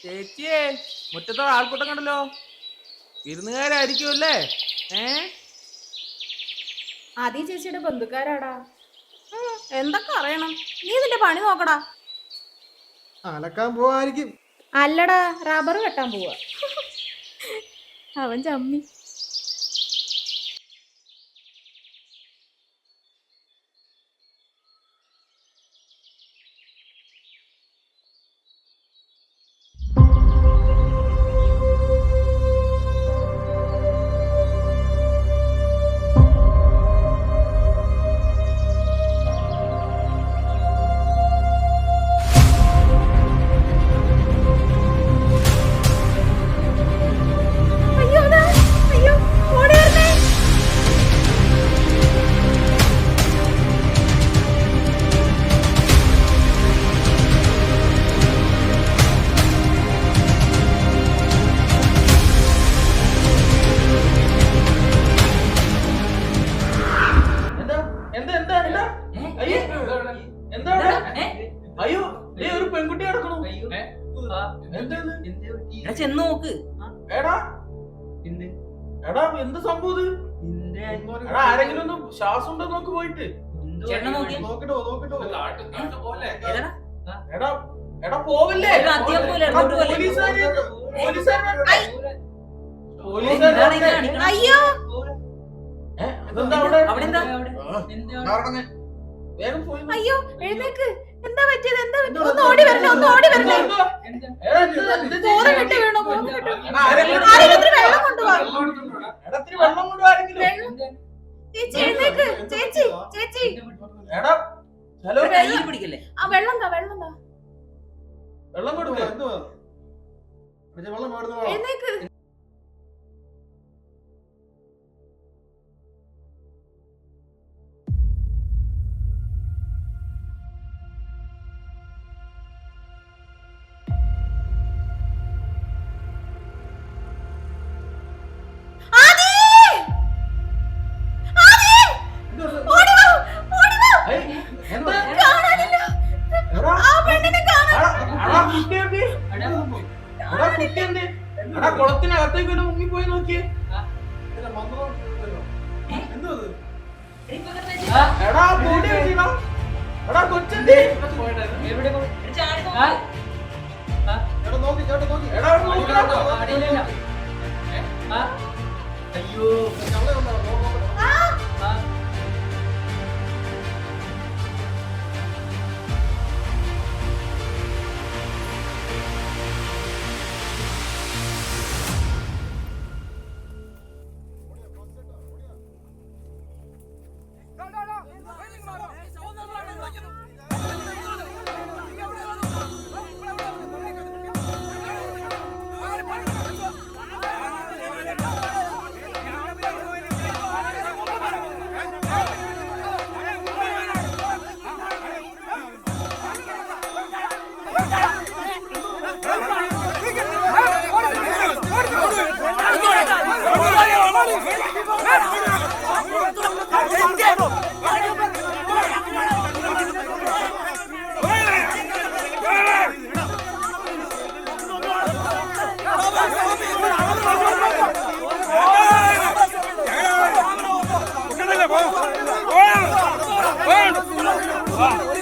ചേച്ചിയെ മുറ്റത്തോ ആൾക്കൂട്ടം കണ്ടല്ലോ, വിരുന്നുകാരായിരിക്കുമല്ലേ? ആദ്യ ചേച്ചിയുടെ ബന്ധുക്കാരാടാ. എന്തൊക്കെ അറിയണം, നീ നിന്റെ പണി നോക്കടാ. അലക്കാൻ പോവായിരിക്കും. അല്ലടാ, റബ്ബർ വെട്ടാൻ പോവാ. അവൻ ചമ്മി. അയ്യോ, ഒരു പെൺകുട്ടി കിടക്കണു. ചെന്ന് നോക്ക്. എടാ എന്ത് സംഭവം ഇത്? ആരെങ്കിലും ഒന്ന് ശ്വാസം ഉണ്ടോ നോക്ക് പോയിട്ട്. എടാ പോവില്ലേ? അയ്യോ, അയ്യോ, എഴുന്നേക്ക്. എന്താ പറ്റിയത്? എന്താ പറ്റിയത്? ഒന്ന് ഓടി വരണേ, ഒന്ന് ഓടി വരണേ. ബോധം കെട്ട് വീണോ? ബോധം കെട്ട്. വെള്ളം കൊണ്ടുപോവാ. ചേച്ചി എഴുന്നേക്ക്. ചേച്ചി ചേച്ചി പിടിക്കല്ലേ? ആ വെള്ളം താ, വെള്ളം താ. എഴുന്നേക്ക്. കുളത്തിനകത്തേക്ക് മുങ്ങിപ്പോയി നോക്കിയേ. എടാ പൊടി വെച്ചിടാ. എടാ കൊച്ചെന്തേ? അയ്യോ, Wow.